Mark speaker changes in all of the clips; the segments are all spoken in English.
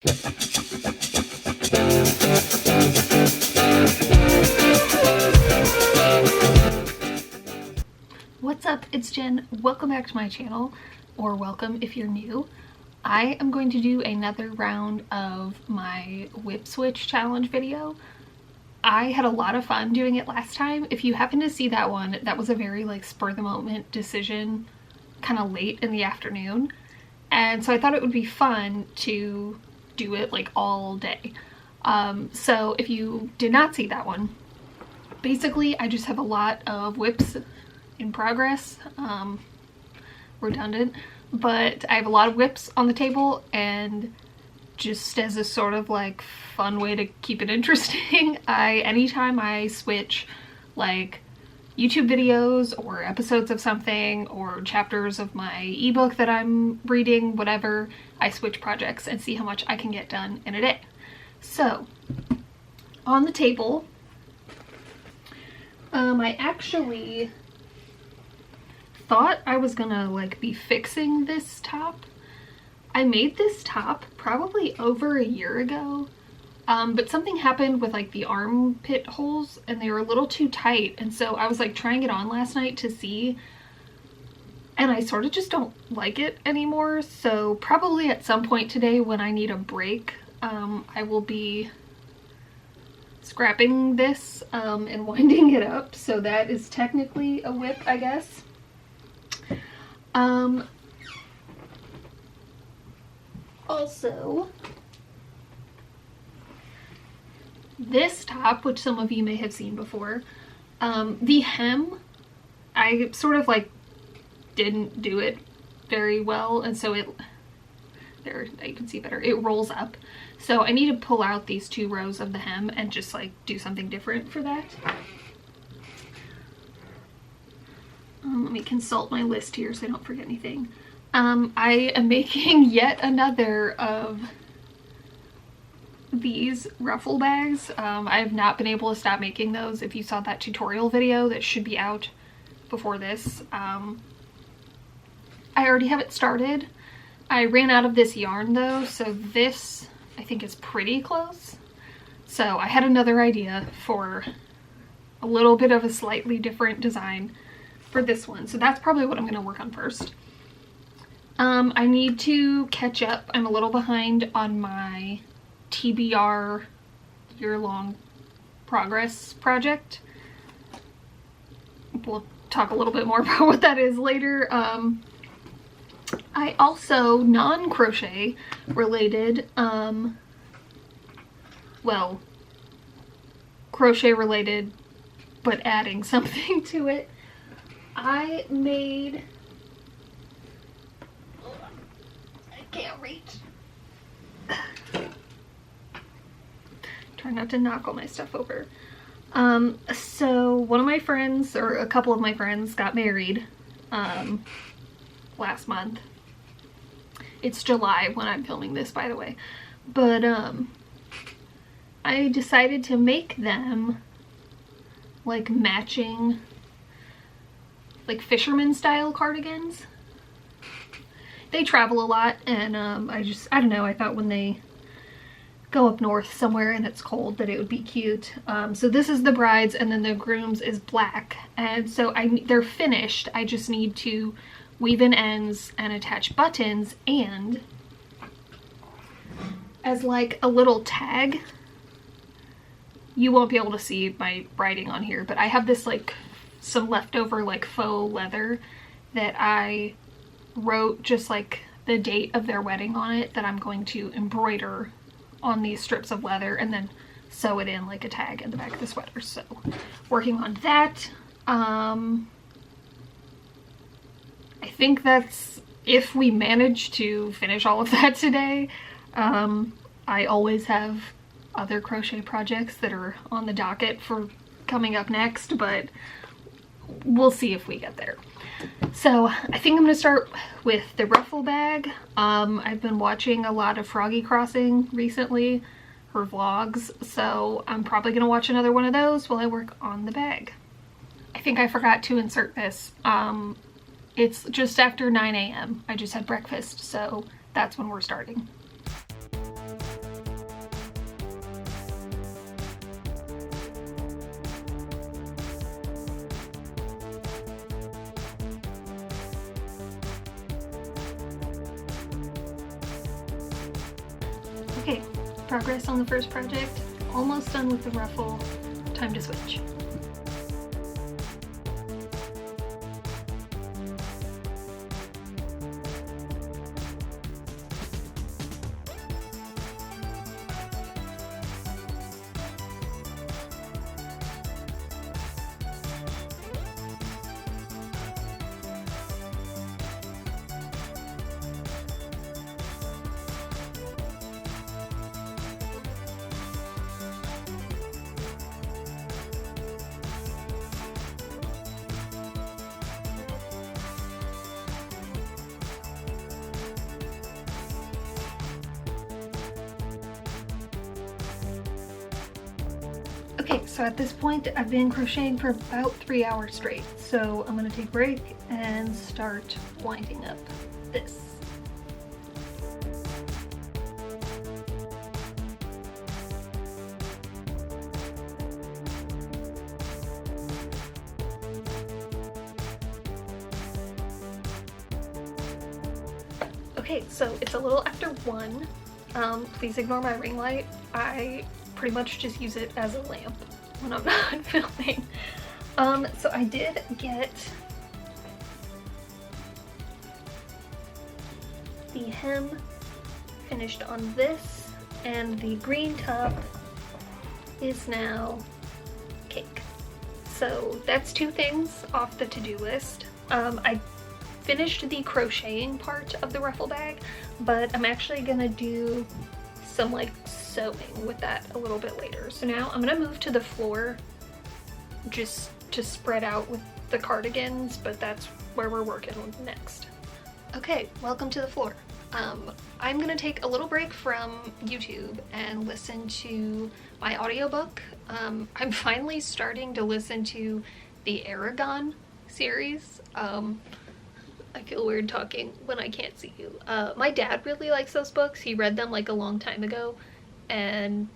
Speaker 1: What's up, it's Jen. Welcome back to my channel, or welcome if you're new. I am going to do another round of my WIP Switch challenge video. I had a lot of fun doing it last time. If you happen to see that one, that was a very like spur of the moment decision, kind of late in the afternoon. And so I thought it would be fun to do it like all day. So if you did not see that one, basically I just have a lot of WIPs in progress. Redundant, but I have a lot of WIPs on the table, and just as a sort of like fun way to keep it interesting, anytime I switch like YouTube videos or episodes of something or chapters of my ebook that I'm reading, whatever, I switch projects and see how much I can get done in a day. So on the table, I actually thought I was gonna like be fixing this top. I made this top probably over a year ago, but something happened with like the armpit holes and they were a little too tight, and so I was like trying it on last night to see, and I sort of just don't like it anymore. So probably at some point today when I need a break, I will be scrapping this and winding it up. So that is technically a WIP, I guess. Also, this top, which some of you may have seen before, the hem, I sort of like didn't do it very well, and so there, you can see better, it rolls up. So I need to pull out these 2 rows of the hem and just like do something different for that. Let me consult my list here so I don't forget anything. I am making yet another of these ruffle bags. I have not been able to stop making those. If you saw that tutorial video that should be out before this, I already have it started. I ran out of this yarn though, so this I think is pretty close. So I had another idea for a little bit of a slightly different design for this one. So that's probably what I'm going to work on first. I need to catch up. I'm a little behind on my TBR year-long progress project. We'll talk a little bit more about what that is later. I also, non-crochet related, well, crochet related, but adding something to it, I made, I can't reach. Try not to knock all my stuff over. So one of my friends, or a couple of my friends, got married last month. It's July when I'm filming this, by the way. But I decided to make them like matching like fisherman style cardigans. They travel a lot, and I don't know, I thought when they go up north somewhere and it's cold that it would be cute. So this is the bride's, and then the groom's is black, and so they're finished. I just need to weave in ends and attach buttons, and as like a little tag, you won't be able to see my writing on here, but I have this like some leftover like faux leather that I wrote just like the date of their wedding on it, that I'm going to embroider on these strips of leather and then sew it in like a tag in the back of the sweater. So working on that. I think that's, if we manage to finish all of that today. I always have other crochet projects that are on the docket for coming up next, but we'll see if we get there. So I think I'm gonna start with the ruffle bag. I've been watching a lot of Froggy Crossing recently, her vlogs, so I'm probably gonna watch another one of those while I work on the bag. I think I forgot to insert this. It's just after 9 a.m. I just had breakfast, so that's when we're starting. Okay, progress on the first project. Almost done with the ruffle. Time to switch. Okay, so at this point I've been crocheting for about 3 hours straight, so I'm gonna take a break and start winding up this. Okay, so it's a little after 1. Please ignore my ring light. I pretty much just use it as a lamp when I'm not filming. So I did get the hem finished on this, and the green top is now cake. So that's 2 things off the to-do list. I finished the crocheting part of the ruffle bag, but I'm actually gonna do some like sewing with that a little bit later. So now I'm gonna move to the floor just to spread out with the cardigans, but that's where we're working on next. Okay, welcome to the floor. I'm gonna take a little break from YouTube and listen to my audiobook. I'm finally starting to listen to the Aragon series. I feel weird talking when I can't see you. My dad really likes those books. He read them like a long time ago, and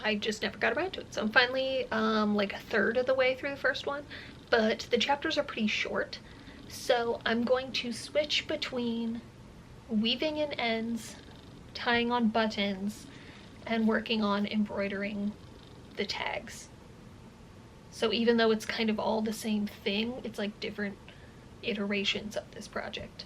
Speaker 1: I just never got around to it. So I'm finally like a third of the way through the first one, but the chapters are pretty short. So I'm going to switch between weaving in ends, tying on buttons, and working on embroidering the tags. So even though it's kind of all the same thing, it's like different iterations of this project.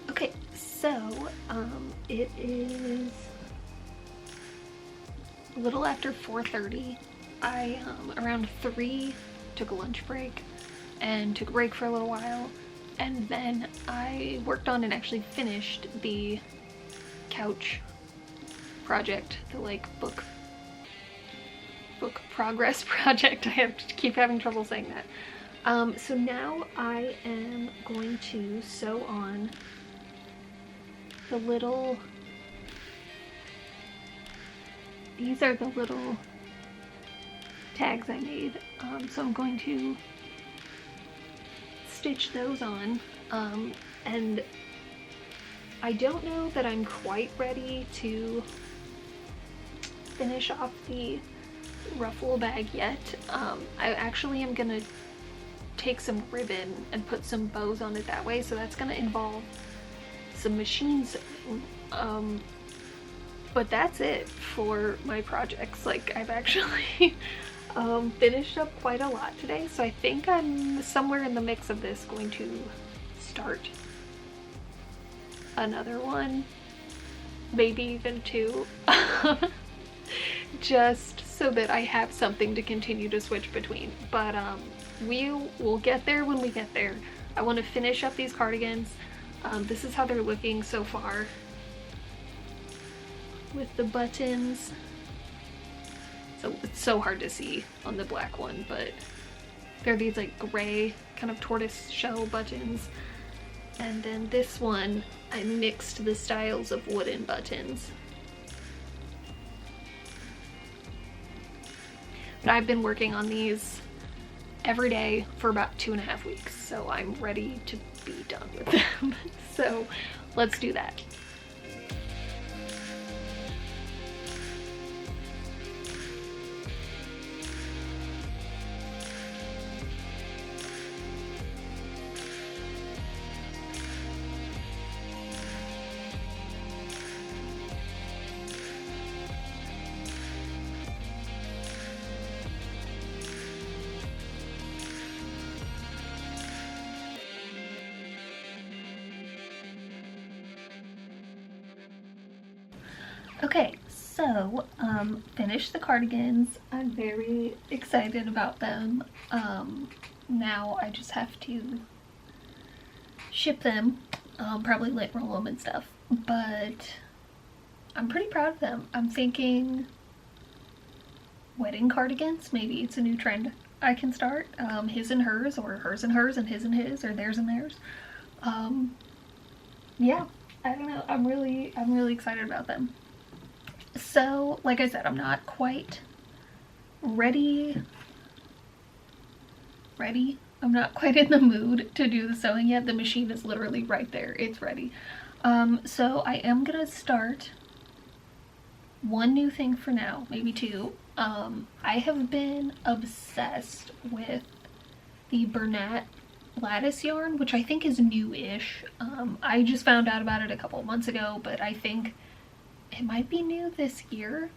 Speaker 1: Okay, so it is a little after 4:30. I around 3 took a lunch break and took a break for a little while, and then I worked on and actually finished the couch project, the like book progress project. I keep having trouble saying that. So now I am going to sew on the little, these are the little tags I made. So I'm going to stitch those on, and I don't know that I'm quite ready to finish off the ruffle bag yet. I actually am gonna take some ribbon and put some bows on it that way, so that's gonna involve some machine sewing. But that's it for my projects. Like, I've actually finished up quite a lot today, so I think I'm somewhere in the mix of this going to start another one, maybe even 2, just so that I have something to continue to switch between. But we'll get there when we get there. I want to finish up these cardigans. This is how they're looking so far with the buttons. So it's so hard to see on the black one, but They're these like gray kind of tortoise shell buttons. And then this one, I mixed the styles of wooden buttons. But I've been working on these every day for about 2.5 weeks, so I'm ready to be done with them. So let's do that. Okay, so finished the cardigans. I'm very excited about them. Now I just have to ship them, probably lint roll them and stuff, but I'm pretty proud of them. I'm thinking wedding cardigans, maybe it's a new trend I can start. His and hers, or hers and hers, and his and his, or theirs and theirs. Yeah, I don't know, I'm really excited about them. So, like I said, I'm not quite ready. I'm not quite in the mood to do the sewing yet. The machine is literally right there. It's ready. So I am gonna start one new thing for now, maybe two. I have been obsessed with the Bernat lattice yarn, which I think is new-ish. I just found out about it a couple months ago, but I think it might be new this year.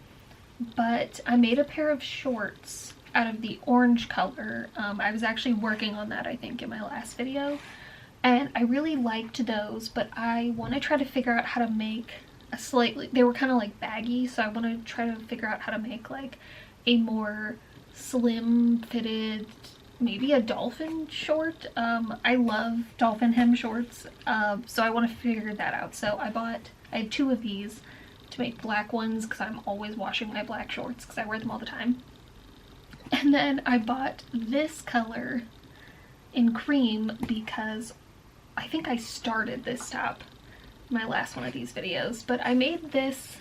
Speaker 1: But I made a pair of shorts out of the orange color. I was actually working on that, I think, in my last video, and I really liked those, but I want to try to figure out how to make a slightly, they were kind of like baggy, so I want to try to figure out how to make like a more slim fitted, maybe a dolphin short. I love dolphin hem shorts, so I want to figure that out. So I had two of these to make black ones because I'm always washing my black shorts because I wear them all the time. And then I bought this color in cream because I think I started this top in my last one of these videos, but I made this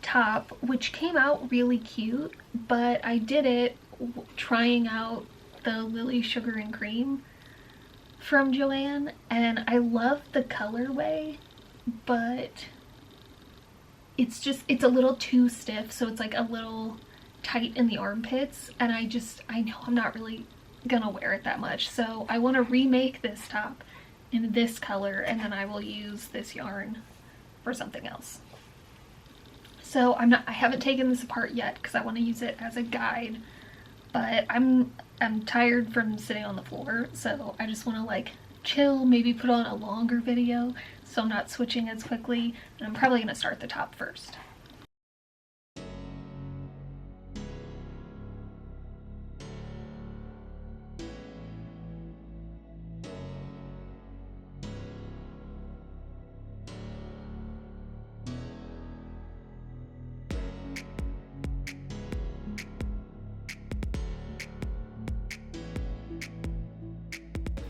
Speaker 1: top which came out really cute, but I did it trying out the Lily Sugar and Cream from Joann, and I love the colorway, but it's a little too stiff, so it's like a little tight in the armpits, and I know I'm not really gonna wear it that much, so I want to remake this top in this color, and then I will use this yarn for something else. So I haven't taken this apart yet because I want to use it as a guide, but I'm tired from sitting on the floor, so I just want to like chill, maybe put on a longer video so I'm not switching as quickly, and I'm probably gonna start the top first.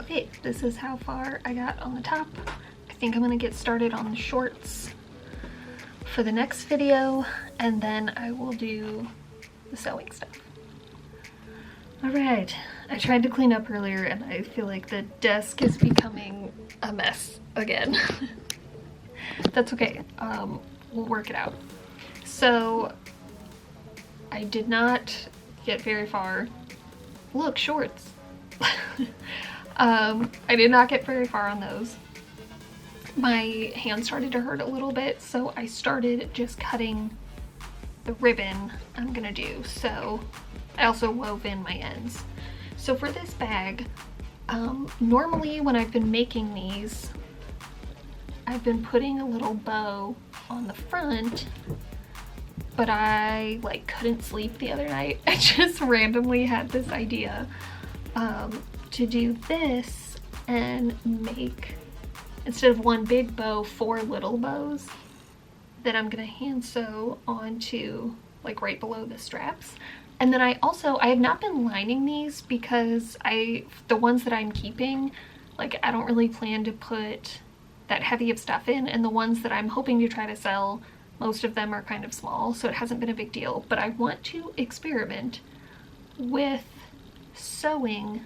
Speaker 1: Okay, this is how far I got on the top. I think I'm gonna get started on the shorts for the next video, and then I will do the sewing stuff. Alright, I tried to clean up earlier and I feel like the desk is becoming a mess again. That's okay, we'll work it out. So, I did not get very far. Look, shorts. I did not get very far on those. My hand started to hurt a little bit, so I started just cutting the ribbon I'm gonna do. So I also wove in my ends. So for this bag, normally when I've been making these, I've been putting a little bow on the front, but I like couldn't sleep the other night. I just randomly had this idea to do this and make, instead of one big bow, 4 little bows that I'm gonna hand sew onto like right below the straps, And then I have not been lining these because the ones that I'm keeping, like, I don't really plan to put that heavy of stuff in, and the ones that I'm hoping to try to sell, most of them are kind of small, so it hasn't been a big deal. But I want to experiment with sewing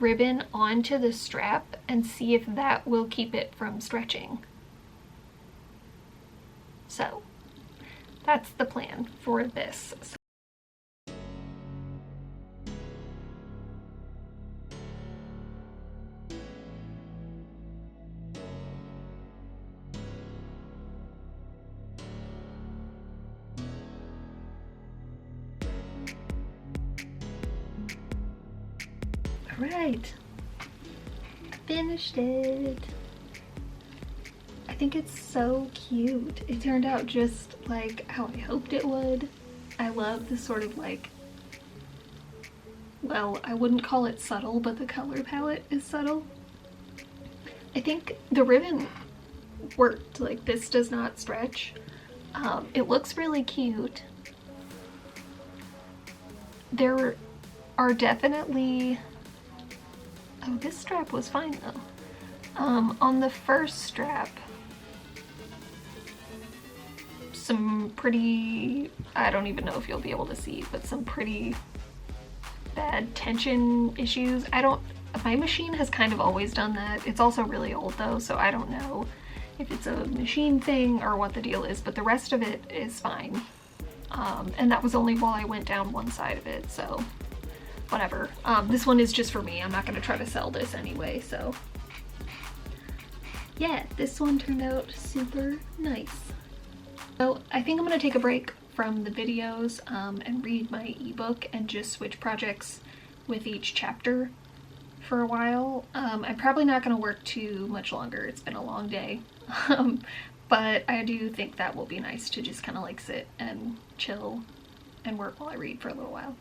Speaker 1: ribbon onto the strap and see if that will keep it from stretching. So that's the plan for this. Alright, finished it. I think it's so cute. It turned out just like how I hoped it would. I love this sort of like, well, I wouldn't call it subtle, but the color palette is subtle. I think the ribbon worked. Like, this does not stretch. It looks really cute. There are definitely, oh, this strap was fine though. On the first strap, some pretty, I don't even know if you'll be able to see, but some pretty bad tension issues. My machine has kind of always done that. It's also really old though, so I don't know if it's a machine thing or what the deal is, but the rest of it is fine. And that was only while I went down one side of it, so whatever. This one is just for me. I'm not gonna try to sell this anyway, so yeah, this one turned out super nice. So I think I'm gonna take a break from the videos and read my ebook and just switch projects with each chapter for a while. I'm probably not gonna work too much longer. It's been a long day. But I do think that will be nice to just kind of like sit and chill and work while I read for a little while.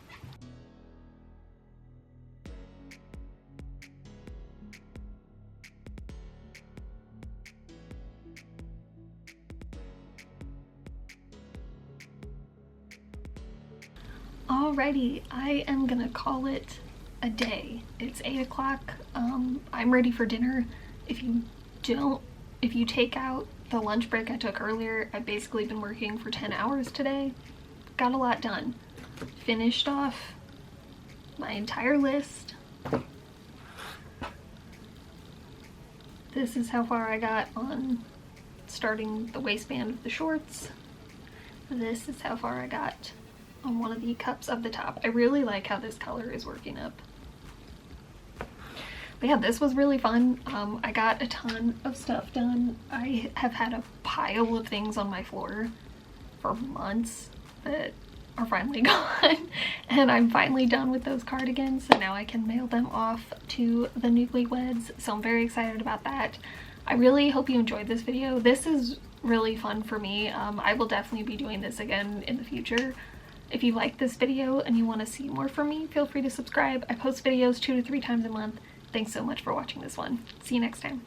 Speaker 1: Alrighty, I am gonna call it a day. It's 8 o'clock. I'm ready for dinner. If you take out the lunch break I took earlier, I've basically been working for 10 hours today. Got a lot done. Finished off my entire list. This is how far I got on starting the waistband of the shorts. This is how far I got on one of the cups of the top. I really like how this color is working up. But yeah, this was really fun. I got a ton of stuff done. I have had a pile of things on my floor for months that are finally gone. And I'm finally done with those cardigans, so now I can mail them off to the newlyweds. So I'm very excited about that. I really hope you enjoyed this video. This is really fun for me. I will definitely be doing this again in the future. If you like this video and you want to see more from me, feel free to subscribe. I post videos 2 to 3 times a month. Thanks so much for watching this one. See you next time.